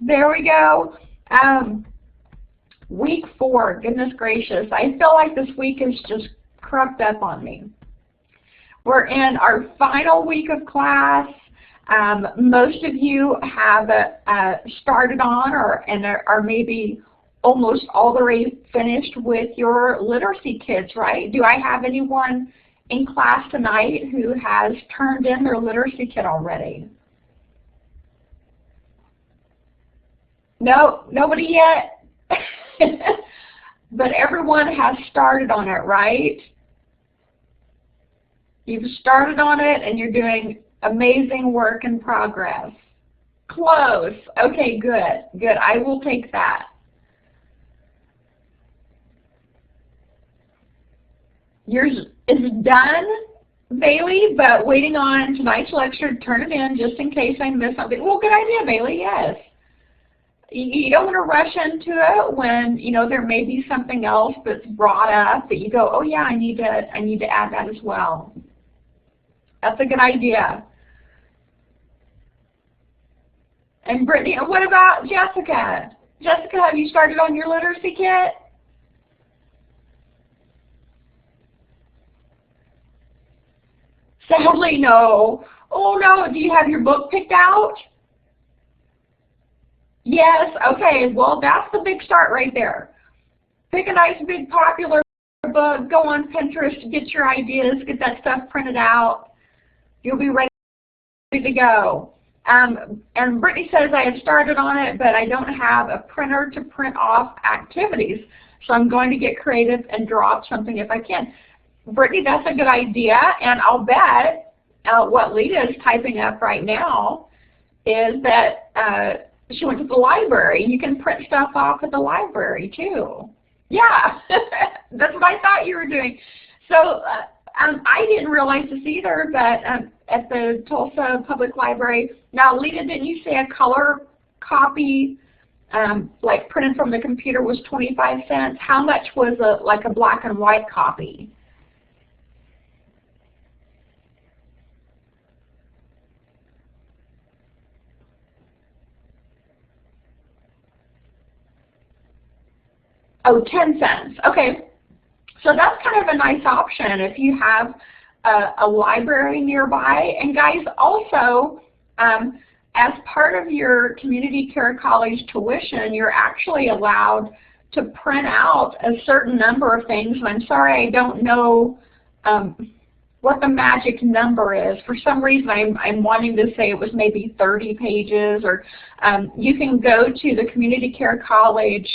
There we go. Week 4, goodness gracious. I feel like this week has just crept up on me. We're in our final week of class. Most of you have started on and are maybe almost all the way finished with your literacy kits, right? Do I have anyone in class tonight who has turned in their literacy kit already? No, nobody yet? But everyone has started on it, right? You've started on it and you're doing amazing work in progress. Close. Okay, good. Good. I will take that. Yours is done, Bailey, but waiting on tonight's lecture to turn it in just in case I miss something. Well, good idea, Bailey, yes. You don't want to rush into it when, you know, there may be something else that's brought up that you go, oh yeah, I need to add that as well. That's a good idea. And Brittany, what about Jessica? Jessica, have you started on your literacy kit? Sadly, no. Oh no, do you have your book picked out? Yes, okay, well that's the big start right there. Pick a nice big popular book, go on Pinterest, get your ideas, get that stuff printed out. You'll be ready to go. And Brittany says I have started on it, but I don't have a printer to print off activities. So I'm going to get creative and draw up something if I can. Brittany, that's a good idea, and I'll bet what Lita is typing up right now is that she went to the library. You can print stuff off at the library too. Yeah, that's what I thought you were doing. So I didn't realize this either, but at the Tulsa Public Library, now Lita, didn't you say a color copy, like printed from the computer, was 25 cents? How much was like a black and white copy? Oh, 10 cents. Okay. So that's kind of a nice option if you have a library nearby. And guys, also, as part of your community care college tuition, you're actually allowed to print out a certain number of things. And I'm sorry, I don't know what the magic number is. For some reason, I'm wanting to say it was maybe 30 pages, or you can go to the Community Care College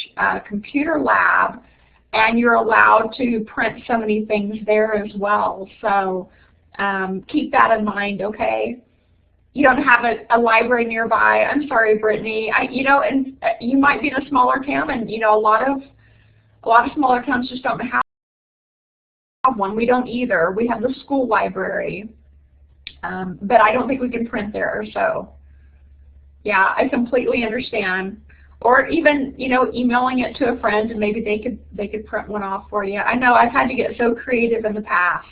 computer lab and you're allowed to print so many things there as well. So keep that in mind, okay? You don't have a library nearby. I'm sorry, Brittany. You know, and you might be in a smaller town, and you know, a lot of smaller towns just don't have one. We don't either. We have the school library, but I don't think we can print there. So yeah, I completely understand. Or even, you know, emailing it to a friend and maybe they could print one off for you. I know I've had to get so creative in the past.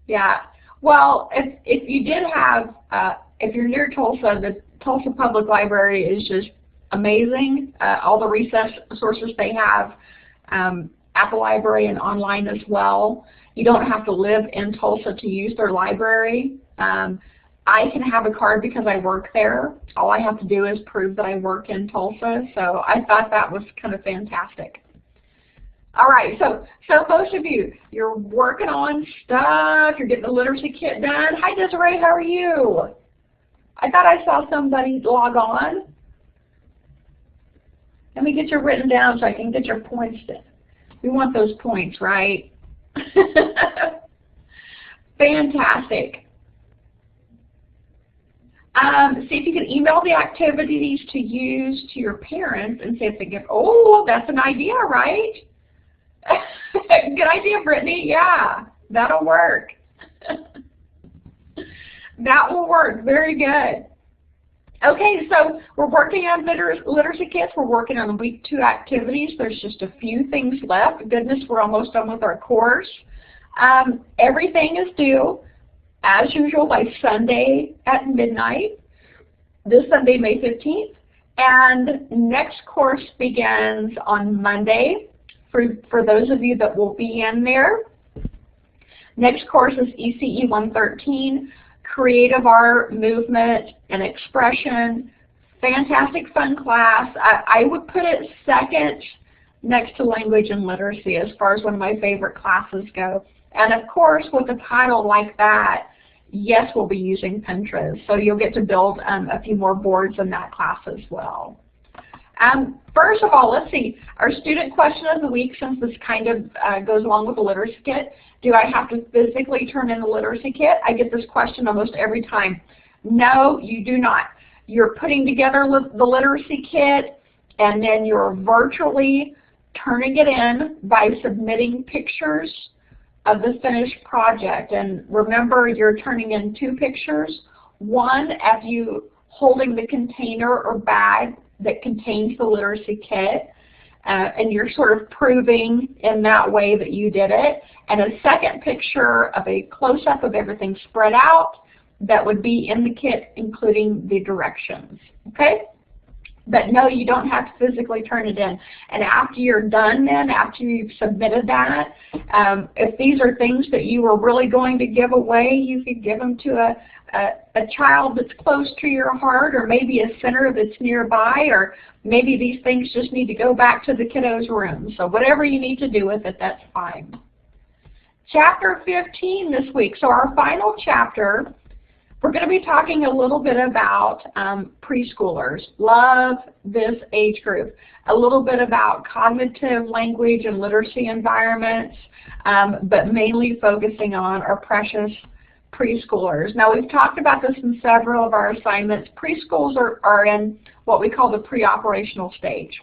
Yeah. Well, if you did have, if you're near Tulsa, the Tulsa Public Library is just amazing. All the resources they have at the library and online as well. You don't have to live in Tulsa to use their library. I can have a card because I work there. All I have to do is prove that I work in Tulsa. So I thought that was kind of fantastic. All right, so most of you, you're working on stuff, you're getting the literacy kit done. Hi Desiree, how are you? I thought I saw somebody log on. Let me get you written down so I can get your points. We want those points, right? Fantastic. See if you can email the activities to use to your parents and see if they get, oh, that's an idea, right? Good idea, Brittany. Yeah, that'll work. That will work. Very good. Okay, so we're working on literacy kits. We're working on week 2 activities. There's just a few things left. Goodness, we're almost done with our course. Everything is due, as usual, by Sunday at midnight, this Sunday, May 15th. And next course begins on Monday for those of you that will be in there. Next course is ECE 113, Creative Art, Movement, and Expression. Fantastic fun class. I would put it second next to Language and Literacy as far as one of my favorite classes go. And of course, with a title like that, yes, we'll be using Pinterest. So you'll get to build a few more boards in that class as well. First of all, let's see, our student question of the week, since this kind of goes along with the literacy kit, do I have to physically turn in the literacy kit? I get this question almost every time. No, you do not. You're putting together the literacy kit, and then you're virtually turning it in by submitting pictures of the finished project. And remember, you're turning in 2 pictures. One of you holding the container or bag that contains the literacy kit, and you're sort of proving in that way that you did it. And a second picture of a close-up of everything spread out that would be in the kit, including the directions, okay? But no, you don't have to physically turn it in. And after you're done then, after you've submitted that, if these are things that you were really going to give away, you could give them to a child that's close to your heart, or maybe a center that's nearby, or maybe these things just need to go back to the kiddo's room. So whatever you need to do with it, that's fine. Chapter 15 this week. So our final chapter, we're going to be talking a little bit about preschoolers. Love this age group. A little bit about cognitive language and literacy environments, but mainly focusing on our precious preschoolers. Now, we've talked about this in several of our assignments. Preschools are in what we call the pre-operational stage.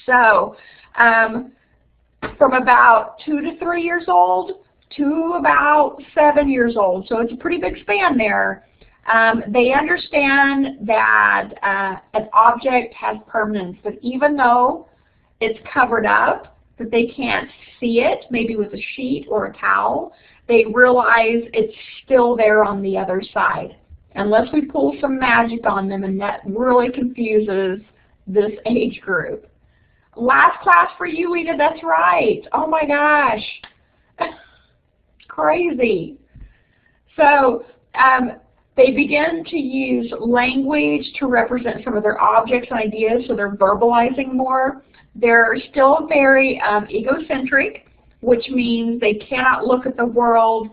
So from about 2 to 3 years old to about 7 years old. So it's a pretty big span there. They understand that an object has permanence, but even though it's covered up, that they can't see it, maybe with a sheet or a towel, they realize it's still there on the other side. Unless we pull some magic on them, and that really confuses this age group. Last class for you, Lita, that's right. Oh my gosh. Crazy. So they begin to use language to represent some of their objects and ideas, so they're verbalizing more. They're still very egocentric, which means they cannot look at the world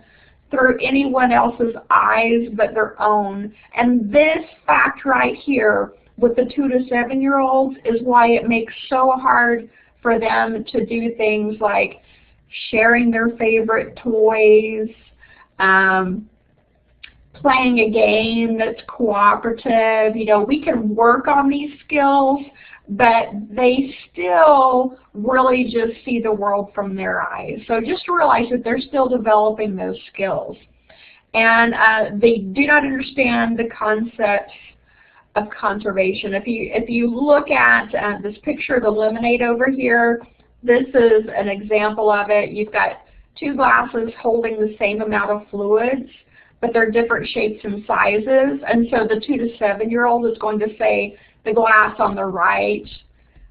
through anyone else's eyes but their own. And this fact right here with the 2 to 7-year-olds is why it makes so hard for them to do things like sharing their favorite toys, playing a game that's cooperative. You know, we can work on these skills, but they still really just see the world from their eyes. So just realize that they're still developing those skills. And they do not understand the concepts of conservation. If you look at this picture of the lemonade over here, this is an example of it. You've got 2 glasses holding the same amount of fluids, but they're different shapes and sizes. And so the 2 to 7-year-old is going to say the glass on the right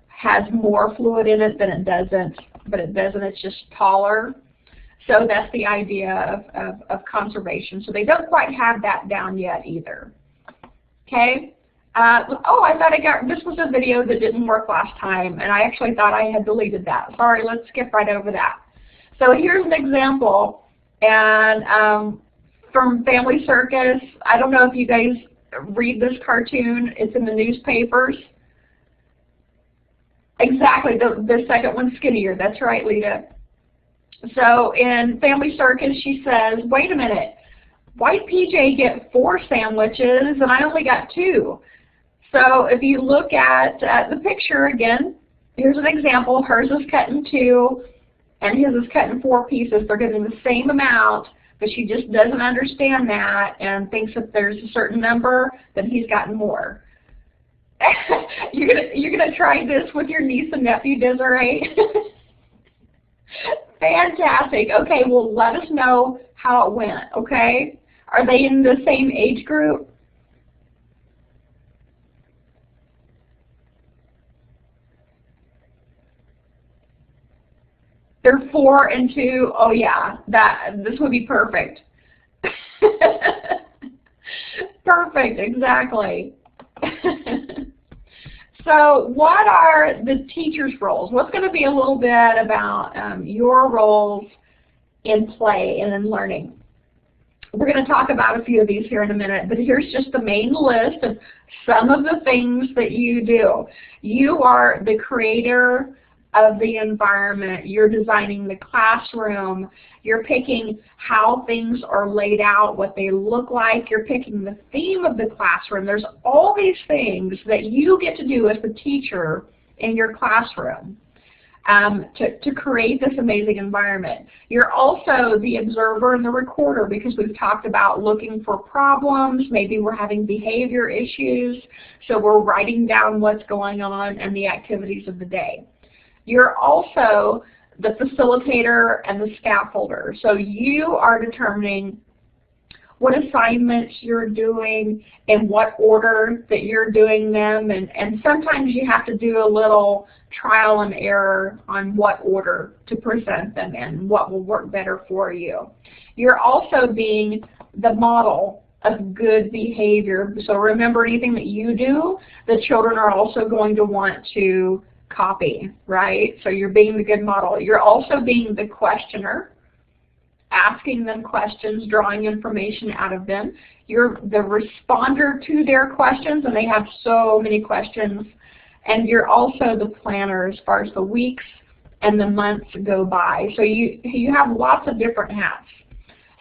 has more fluid in it than it doesn't, but it doesn't, it's just taller. So that's the idea of conservation. So they don't quite have that down yet either. Okay? Oh, I thought this was a video that didn't work last time, and I actually thought I had deleted that. Sorry, let's skip right over that. So here's an example, and from Family Circus. I don't know if you guys read this cartoon. It's in the newspapers. Exactly, the second one's skinnier. That's right, Lita. So in Family Circus, she says, wait a minute, White PJ get 4 sandwiches, and I only got 2. So if you look at the picture again, here's an example. Hers is cut in 2, and his is cut in 4 pieces. They're getting the same amount, but she just doesn't understand that and thinks that there's a certain number, then he's gotten more. You're gonna try this with your niece and nephew, Desiree? Fantastic. Okay, well, let us know how it went, okay? Are they in the same age group? They're 4 and 2. Oh yeah, this would be perfect. Perfect, exactly. So what are the teacher's roles? What's going to be a little bit about your roles in play and in learning? We're going to talk about a few of these here in a minute, but here's just the main list of some of the things that you do. You are the creator of the environment. You're designing the classroom. You're picking how things are laid out, what they look like. You're picking the theme of the classroom. There's all these things that you get to do as the teacher in your classroom to create this amazing environment. You're also the observer and the recorder, because we've talked about looking for problems. Maybe we're having behavior issues, so we're writing down what's going on and the activities of the day. You're also the facilitator and the scaffolder. So you are determining what assignments you're doing, in what order that you're doing them, and sometimes you have to do a little trial and error on what order to present them in, what will work better for you. You're also being the model of good behavior. So remember, anything that you do, the children are also going to want to copy, right? So you're being the good model. You're also being the questioner, asking them questions, drawing information out of them. You're the responder to their questions, and they have so many questions. And you're also the planner as far as the weeks and the months go by. So you have lots of different hats.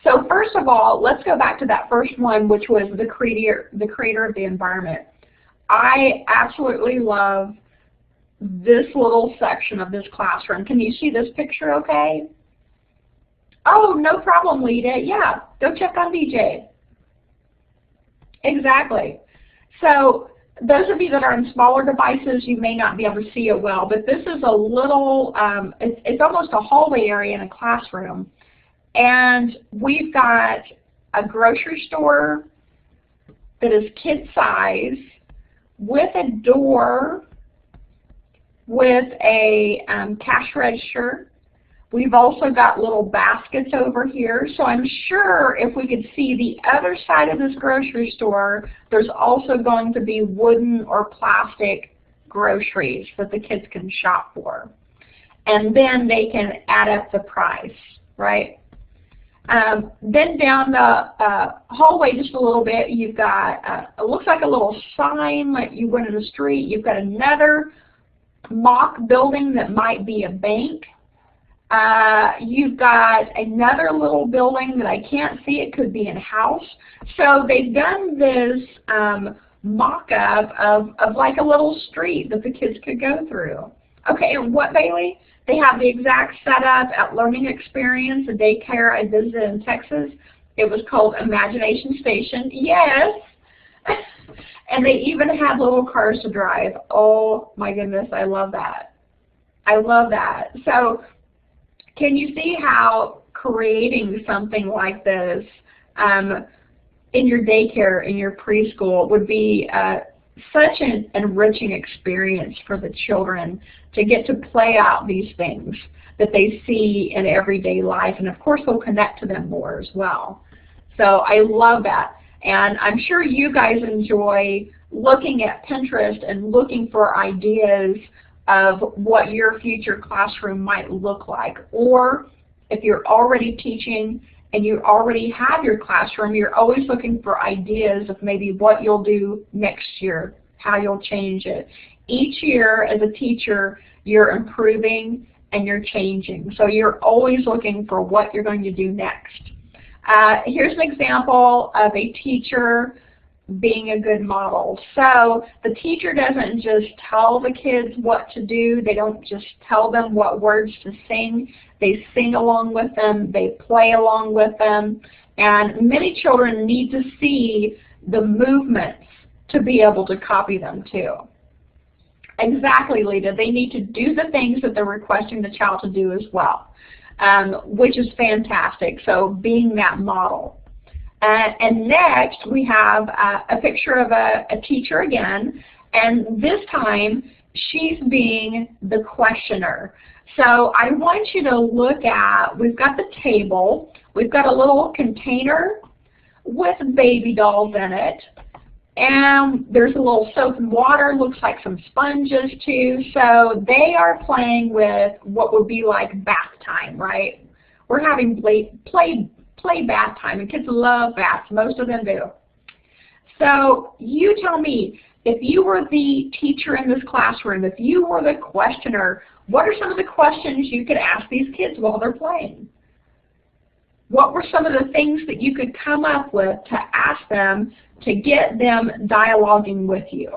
So first of all, let's go back to that first one, which was the creator of the environment. I absolutely love this little section of this classroom. Can you see this picture okay? Oh, no problem, Lita. Yeah, go check on DJ. Exactly. So those of you that are on smaller devices, you may not be able to see it well, but this is a little, it's almost a hallway area in a classroom. And we've got a grocery store that is kid size with a door with a cash register. We've also got little baskets over here. So I'm sure if we could see the other side of this grocery store, there's also going to be wooden or plastic groceries that the kids can shop for. And then they can add up the price, right? Then down the hallway just a little bit, you've got, it looks like a little sign like you went in the street. You've got another mock building that might be a bank. You've got another little building that I can't see. It could be a house. So they've done this mock-up of like a little street that the kids could go through. Okay, and what, Bailey? They have the exact setup at Learning Experience, a daycare I visited in Texas. It was called Imagination Station. Yes! And they even had little cars to drive. Oh my goodness, I love that. I love that. So can you see how creating something like this in your daycare, in your preschool, would be such an enriching experience for the children to get to play out these things that they see in everyday life, and of course they'll connect to them more as well. So I love that, and I'm sure you guys enjoy looking at Pinterest and looking for ideas of what your future classroom might look like. Or if you're already teaching and you already have your classroom, you're always looking for ideas of maybe what you'll do next year, how you'll change it. Each year as a teacher, you're improving and you're changing. So you're always looking for what you're going to do next. Here's an example of a teacher being a good model. So the teacher doesn't just tell the kids what to do. They don't just tell them what words to sing. They sing along with them. They play along with them. And many children need to see the movements to be able to copy them too. Exactly, Lita. They need to do the things that they're requesting the child to do as well, which is fantastic. So being that model. And next we have a picture of a teacher again, and this time she's being the questioner. So I want you to look at, we've got the table, we've got a little container with baby dolls in it, and there's a little soap and water, looks like some sponges too. So they are playing with what would be like bath time, right? We're having play bath time, and kids love baths, most of them do. So you tell me, if you were the teacher in this classroom, if you were the questioner, what are some of the questions you could ask these kids while they're playing? What were some of the things that you could come up with to ask them to get them dialoguing with you?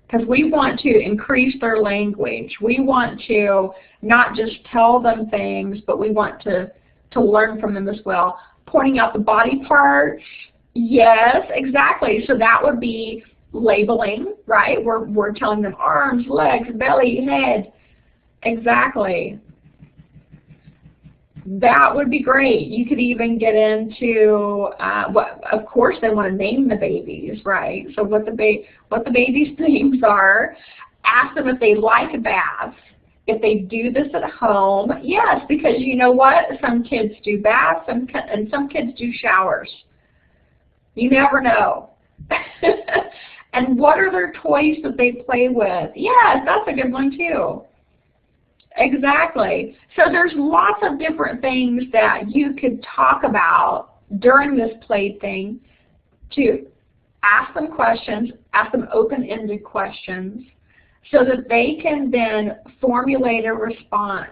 Because we want to increase their language. We want to not just tell them things, but we want to learn from them as well. Pointing out the body parts. Yes, exactly. So that would be labeling, right? We're telling them arms, legs, belly, head. Exactly. That would be great. You could even get into what, of course, they want to name the babies, right? So what the babies' names are. Ask them if they like baths, if they do this at home. Yes, because you know what? Some kids do baths and some kids do showers. You never know. And what are their toys that they play with? Yes, that's a good one too. Exactly. So there's lots of different things that you could talk about during this play thing to ask them questions, ask them open-ended questions, so that they can then formulate a response,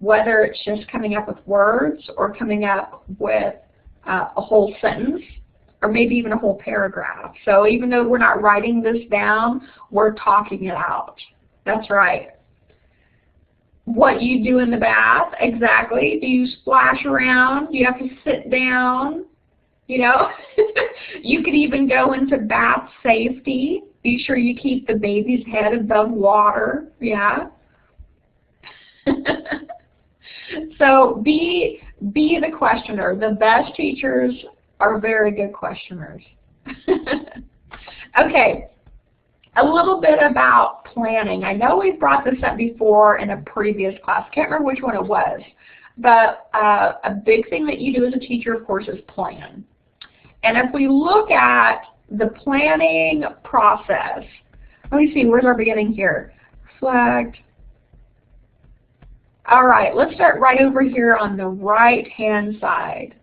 whether it's just coming up with words or coming up with a whole sentence or maybe even a whole paragraph. So even though we're not writing this down, we're talking it out. That's right. What you do in the bath, exactly. Do you splash around? Do you have to sit down? You know, you could even go into bath safety. Be sure you keep the baby's head above water. Yeah. So be the questioner. The best teachers are very good questioners. Okay. A little bit about planning. I know we've brought this up before in a previous class. Can't remember which one it was. But a big thing that you do as a teacher, of course, is plan. And if we look at the planning process, let me see, where's our beginning here? Reflect. All right, let's start right over here on the right-hand side.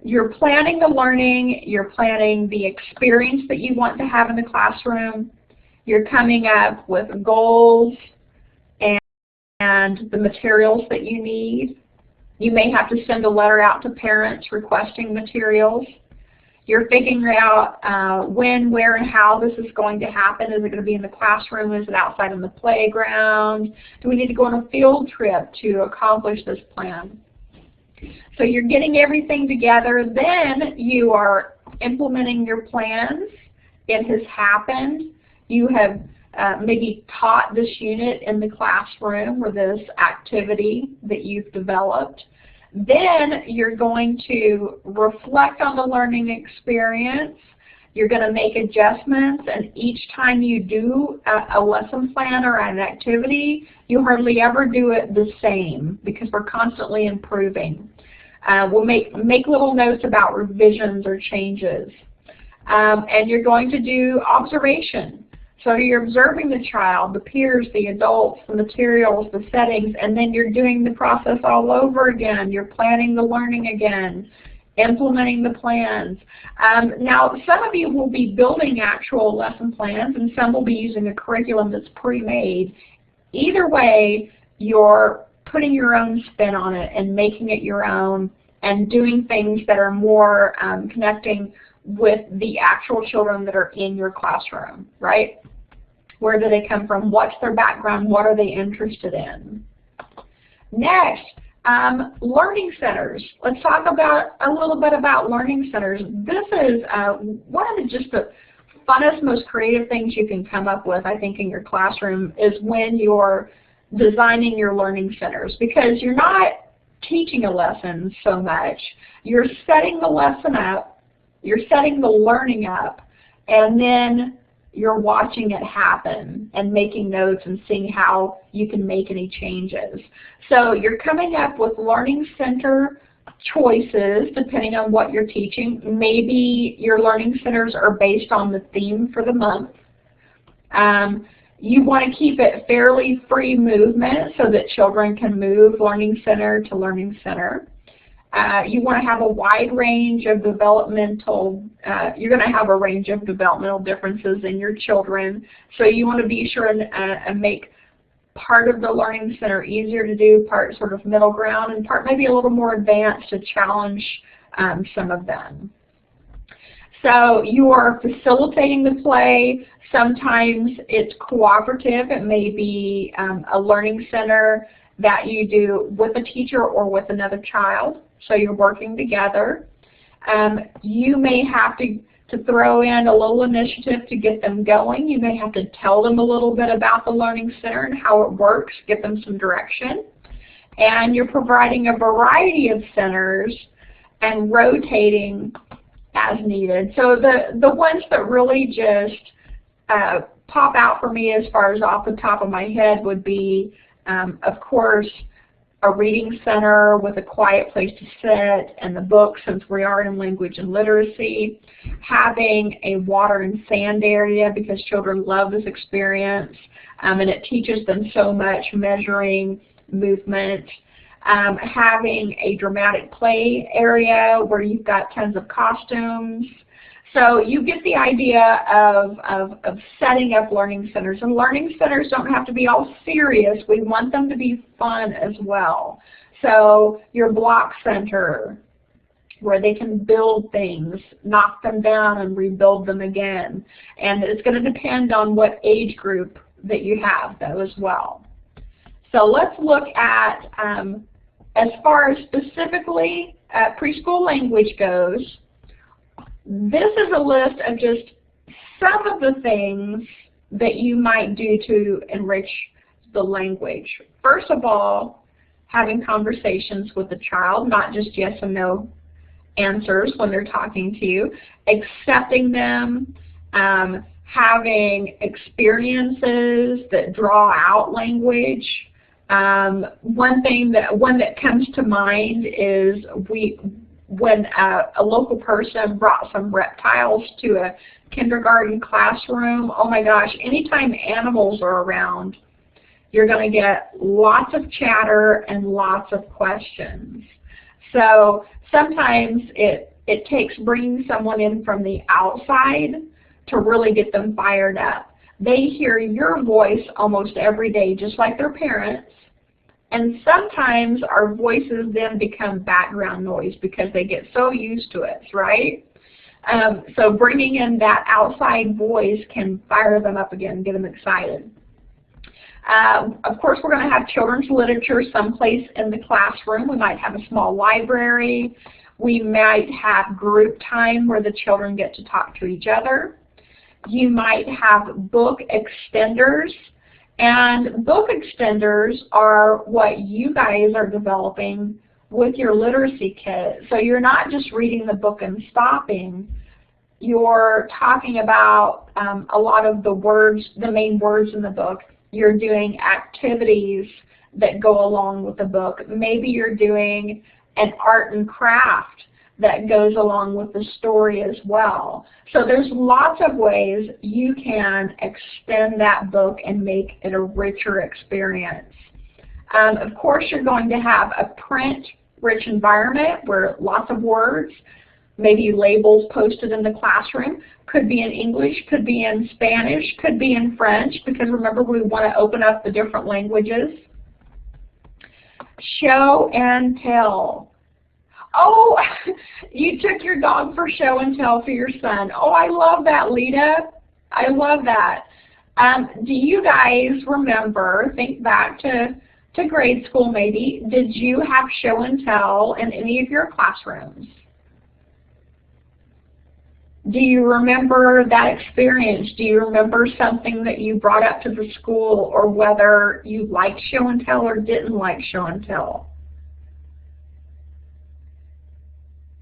You're planning the learning, you're planning the experience that you want to have in the classroom, you're coming up with goals and the materials that you need. You may have to send a letter out to parents requesting materials. You're figuring out when, where, and how this is going to happen. Is it going to be in the classroom? Is it outside on the playground? Do we need to go on a field trip to accomplish this plan? So you're getting everything together, then you are implementing your plans. It has happened. You have maybe taught this unit in the classroom or this activity that you've developed. Then you're going to reflect on the learning experience. You're going to make adjustments, and each time you do a lesson plan or an activity, you hardly ever do it the same because we're constantly improving. We'll make little notes about revisions or changes. And you're going to do observation. So you're observing the child, the peers, the adults, the materials, the settings, and then you're doing the process all over again. You're planning the learning again, implementing the plans. Now, some of you will be building actual lesson plans, and some will be using a curriculum that's pre-made. Either way, you're putting your own spin on it and making it your own and doing things that are more connecting with the actual children that are in your classroom, right? Where do they come from? What's their background? What are they interested in? Next, learning centers. Let's talk about a little bit about learning centers. This is one of the funnest, most creative things you can come up with, I think, in your classroom is when you're designing your learning centers, because you're not teaching a lesson so much. You're setting the lesson up, you're setting the learning up, and then you're watching it happen and making notes and seeing how you can make any changes. So you're coming up with learning center choices depending on what you're teaching. Maybe your learning centers are based on the theme for the month. You want to keep it fairly free movement so that children can move learning center to learning center. You want to have a wide range of developmental, you're going to have a range of developmental differences in your children, so you want to be sure and make part of the learning center easier to do, part sort of middle ground, and part maybe a little more advanced to challenge some of them. So you are facilitating the play. Sometimes it's cooperative. It may be a learning center that you do with a teacher or with another child. So you're working together. You may have to throw in a little initiative to get them going. You may have to tell them a little bit about the Learning Center and how it works, give them some direction. And you're providing a variety of centers and rotating as needed. So the ones that really just pop out for me as far as off the top of my head would be, of course, a reading center with a quiet place to sit and the book, since we are in language and literacy. Having a water and sand area because children love this experience, and it teaches them so much, measuring movement. Having a dramatic play area where you've got tons of costumes. So you get the idea of setting up learning centers. And learning centers don't have to be all serious. We want them to be fun as well. So your block center, where they can build things, knock them down and rebuild them again. And it's going to depend on what age group that you have, though, as well. So let's look at, as far as specifically preschool language goes, this is a list of just some of the things that you might do to enrich the language. First of all, having conversations with the child, not just yes and no answers when they're talking to you, accepting them, having experiences that draw out language. One that comes to mind is when a local person brought some reptiles to a kindergarten classroom. Oh my gosh, anytime animals are around, you're going to get lots of chatter and lots of questions. So sometimes it takes bringing someone in from the outside to really get them fired up. They hear your voice almost every day, just like their parents. And sometimes our voices then become background noise because they get so used to it, right? So bringing in that outside voice can fire them up again, get them excited. Of course, we're going to have children's literature someplace in the classroom. We might have a small library. We might have group time where the children get to talk to each other. You might have book extenders. And book extenders are what you guys are developing with your literacy kit. So you're not just reading the book and stopping. You're talking about a lot of the words, the main words in the book. You're doing activities that go along with the book. Maybe you're doing an art and craft that goes along with the story as well. So there's lots of ways you can extend that book and make it a richer experience. Of course, you're going to have a print-rich environment where lots of words, maybe labels posted in the classroom, could be in English, could be in Spanish, could be in French, because remember, we want to open up the different languages. Show and tell. Oh, you took your dog for show and tell for your son. Oh, I love that, Lita. I love that. Do you guys remember, think back to grade school maybe, did you have show and tell in any of your classrooms? Do you remember that experience? Do you remember something that you brought up to the school, or whether you liked show and tell or didn't like show and tell?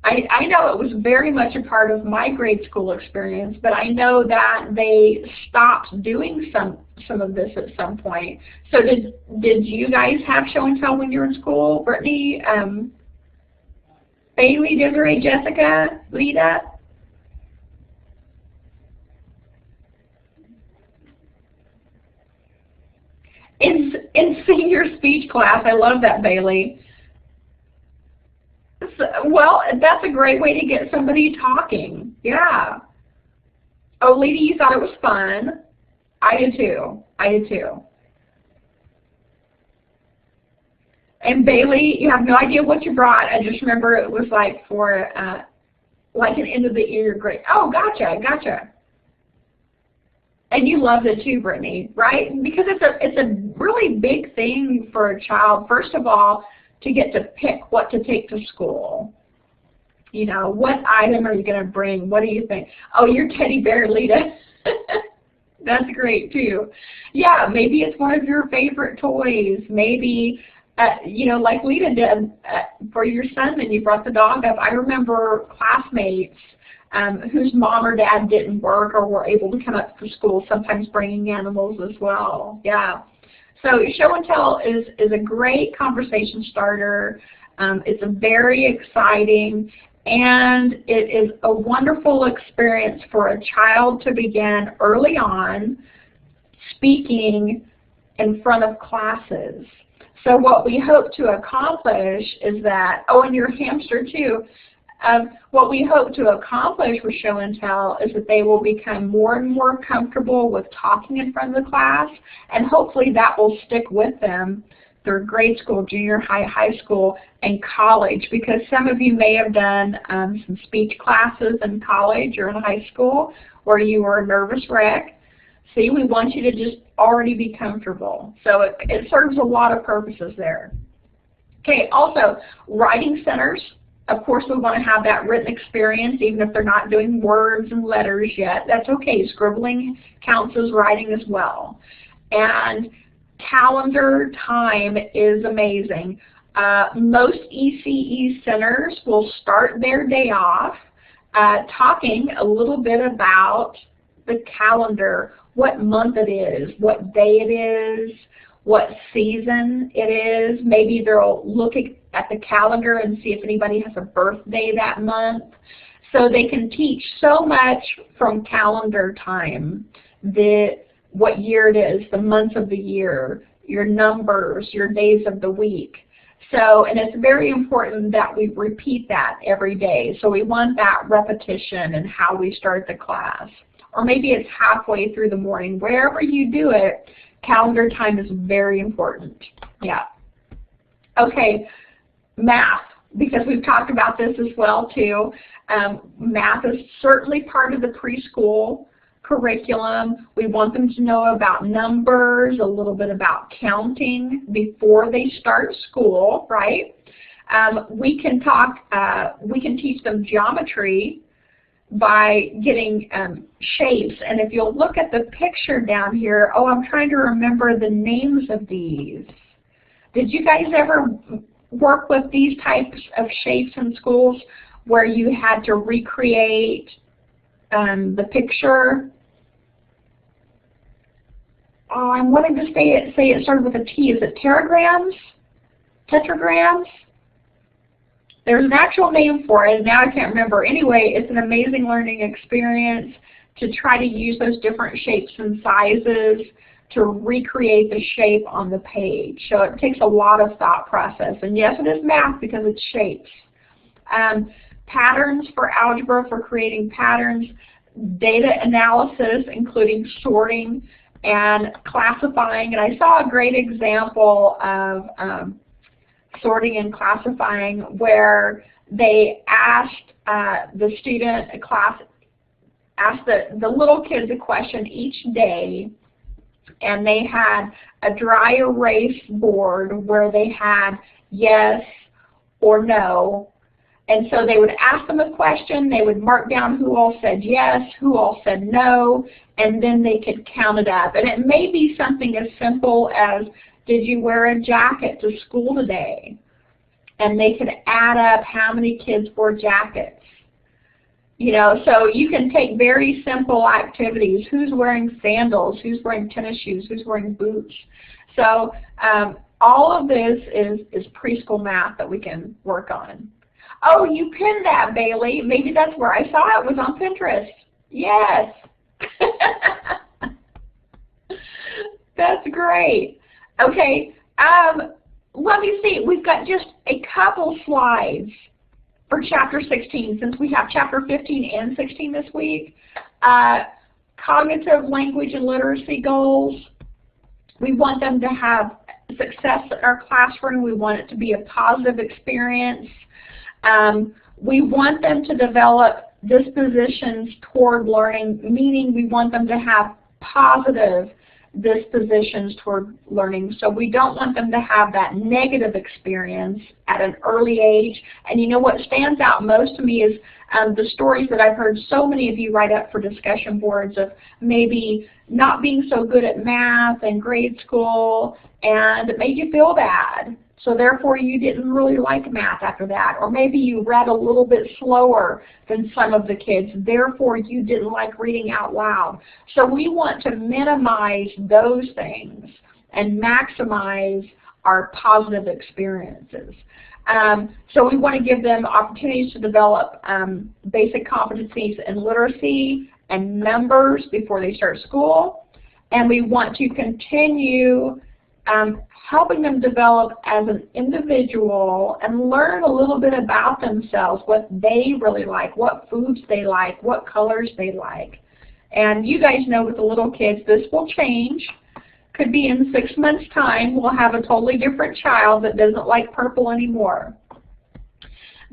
I know it was very much a part of my grade school experience, but I know that they stopped doing some of this at some point. So did you guys have show and tell when you were in school? Brittany, Bailey, Desiree, Jessica, Lita? In senior speech class, I love that, Bailey. Well, that's a great way to get somebody talking. Yeah. Oh, Lita, you thought it was fun. I did too. I did too. And Bailey, you have no idea what you brought. I just remember it was like for like an end of the year grade. Oh, gotcha, gotcha. And you loved it too, Brittany, right? Because it's a really big thing for a child. First of all, to get to pick what to take to school. You know, what item are you going to bring? What do you think? Oh, your teddy bear, Lita. That's great too. Yeah, maybe it's one of your favorite toys. Maybe, you know, like Lita did for your son, and you brought the dog up. I remember classmates whose mom or dad didn't work or were able to come up for school, sometimes bringing animals as well. Yeah. So show and tell is a great conversation starter. It's a very exciting, and it is a wonderful experience for a child to begin early on speaking in front of classes. So what we hope to accomplish is that, oh, and your hamster too, what we hope to accomplish with show and tell is that they will become more and more comfortable with talking in front of the class, and hopefully that will stick with them through grade school, junior high, high school, and college, because some of you may have done some speech classes in college or in high school where you were a nervous wreck. See, we want you to just already be comfortable. So it serves a lot of purposes there. Okay, also, writing centers. Of course, we want to have that written experience, even if they're not doing words and letters yet. That's okay. Scribbling counts as writing as well. And calendar time is amazing. Most ECE centers will start their day off talking a little bit about the calendar, what month it is, what day it is, what season it is. Maybe they'll look at the calendar and see if anybody has a birthday that month. So they can teach so much from calendar time, what year it is, the months of the year, your numbers, your days of the week. So, and it's very important that we repeat that every day. So we want that repetition in how we start the class. Or maybe it's halfway through the morning. Wherever you do it, calendar time is very important. Yeah. Okay, math, because we've talked about this as well too. Math is certainly part of the preschool curriculum. We want them to know about numbers, a little bit about counting before they start school, right? We can teach them geometry by getting shapes. And if you'll look at the picture down here, oh, I'm trying to remember the names of these. Did you guys ever work with these types of shapes in schools where you had to recreate the picture? Oh, I'm wanting to say it started with a T. Is it teragrams? Tetragrams? There's an actual name for it, and now I can't remember. Anyway, it's an amazing learning experience to try to use those different shapes and sizes to recreate the shape on the page. So it takes a lot of thought process. And yes, it is math because it's shapes. Patterns for algebra, for creating patterns. Data analysis, including sorting and classifying. And I saw a great example of sorting and classifying where they asked the little kids a question each day, and they had a dry erase board where they had yes or no. And so they would ask them a question, they would mark down who all said yes, who all said no, and then they could count it up. And it may be something as simple as, did you wear a jacket to school today? and they could add up how many kids wore jackets. You know, so you can take very simple activities. Who's wearing sandals? Who's wearing tennis shoes? Who's wearing boots? So all of this is preschool math that we can work on. Oh, you pinned that, Bailey. Maybe that's where I saw it, was on Pinterest. Yes. That's great. Okay, let me see. We've got just a couple slides for Chapter 16, since we have Chapter 15 and 16 this week. Cognitive language and literacy goals. We want them to have success in our classroom. We want it to be a positive experience. We want them to develop dispositions toward learning, meaning we want them to have positive dispositions toward learning. So we don't want them to have that negative experience at an early age. And you know what stands out most to me is the stories that I've heard so many of you write up for discussion boards of maybe not being so good at math in grade school, and it made you feel bad. So therefore you didn't really like math after that. Or maybe you read a little bit slower than some of the kids, therefore you didn't like reading out loud. So we want to minimize those things and maximize our positive experiences. So we want to give them opportunities to develop basic competencies in literacy and numbers before they start school. And we want to continue helping them develop as an individual and learn a little bit about themselves, what they really like, what foods they like, what colors they like. And you guys know with the little kids, this will change. Could be in 6 months' time, we'll have a totally different child that doesn't like purple anymore.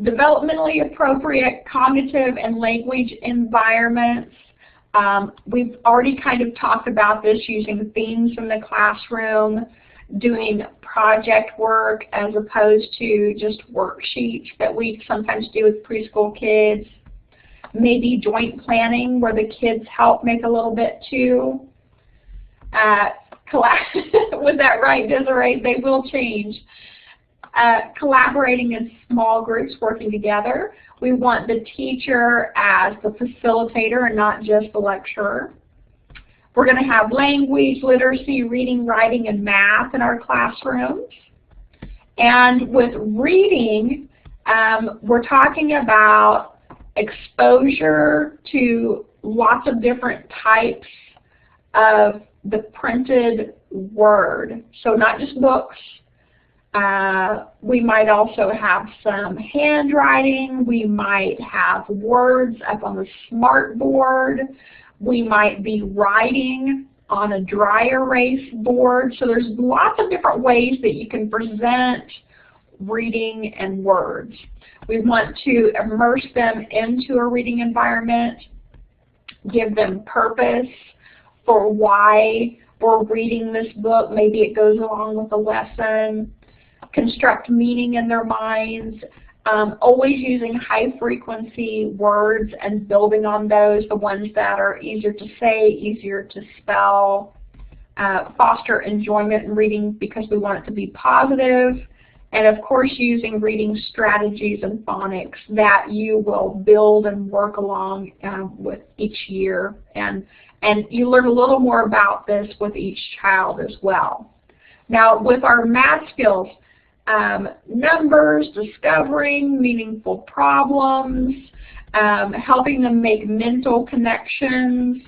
Developmentally appropriate cognitive and language environments. We've already kind of talked about this, using themes from the classroom, doing project work as opposed to just worksheets that we sometimes do with preschool kids. Maybe joint planning where the kids help make a little bit too. Was that right, Desiree? They will change. Collaborating in small groups, working together. We want the teacher as the facilitator and not just the lecturer. We're going to have language, literacy, reading, writing, and math in our classrooms. And with reading, we're talking about exposure to lots of different types of the printed word. So not just books. We might also have some handwriting. We might have words up on the smart board. We might be writing on a dry erase board. So there's lots of different ways that you can present reading and words. We want to immerse them into a reading environment, give them purpose for why we're reading this book. Maybe it goes along with the lesson. Construct meaning in their minds. Always using high-frequency words and building on those, the ones that are easier to say, easier to spell. Foster enjoyment in reading because we want it to be positive. And of course using reading strategies and phonics that you will build and work along with each year. And you learn a little more about this with each child as well. Now with our math skills, numbers, discovering meaningful problems, helping them make mental connections.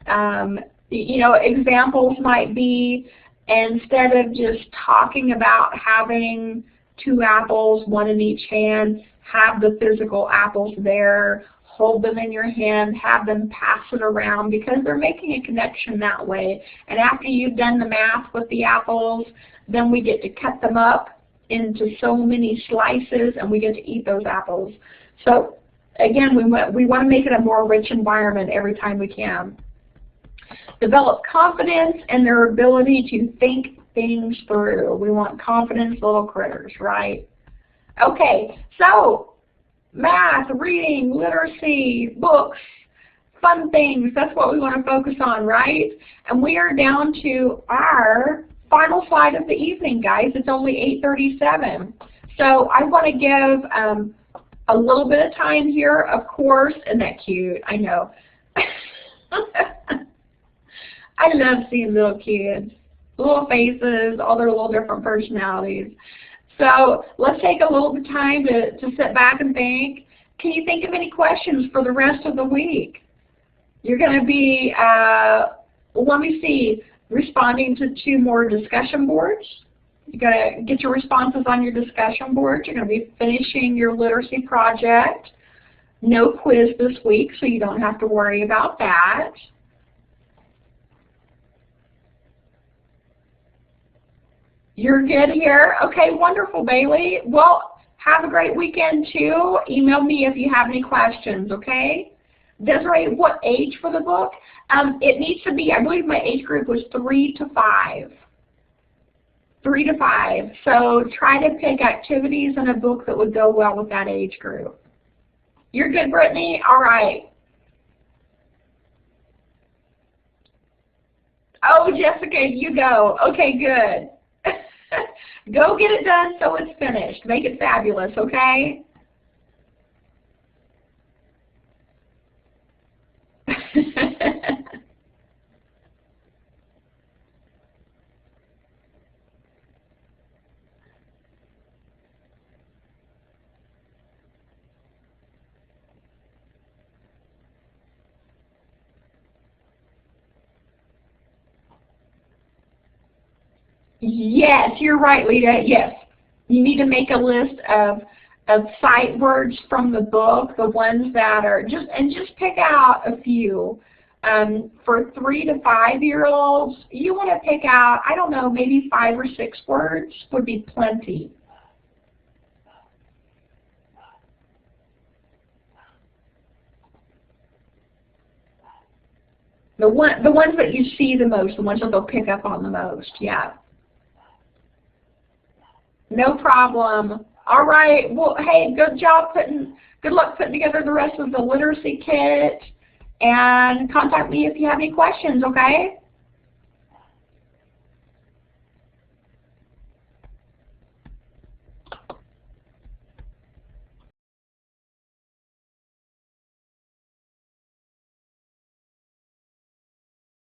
You know, examples might be, instead of just talking about having 2 apples, 1 in each hand, have the physical apples there, hold them in your hand, have them pass it around, because they're making a connection that way. And after you've done the math with the apples, then we get to cut them up into so many slices and we get to eat those apples. So again, we want to make it a more rich environment every time we can. Develop confidence in their ability to think things through. We want confidence little critters, right? Okay, so math, reading, literacy, books, fun things, that's what we want to focus on, right? And we are down to our final slide of the evening, guys. It's only 8:37. So I want to give a little bit of time here, of course. Isn't that cute? I know. I love seeing little kids, little faces, all their little different personalities. So let's take a little bit of time to sit back and think. Can you think of any questions for the rest of the week? You're going to be, let me see, responding to 2 more discussion boards. You're going to get your responses on your discussion boards. You're going to be finishing your literacy project. No quiz this week, so you don't have to worry about that. You're good here? Okay, wonderful, Bailey. Well, have a great weekend, too. Email me if you have any questions, okay? Desiree, what age for the book? It needs to be, I believe my age group was 3 to 5. 3 to 5. So try to pick activities in a book that would go well with that age group. You're good, Brittany? All right. Oh, Jessica, you go. Okay, good. Go get it done so it's finished. Make it fabulous, okay? Yes, you're right, Lita. Yes. You need to make a list of sight words from the book, the ones that are just pick out a few. For 3 to 5-year-olds, you want to pick out, I don't know, maybe 5 or 6 words would be plenty. The ones that you see the most, the ones that they'll pick up on the most, yeah. No problem. All right. Well, hey, good luck putting together the rest of the literacy kit. And contact me if you have any questions, okay?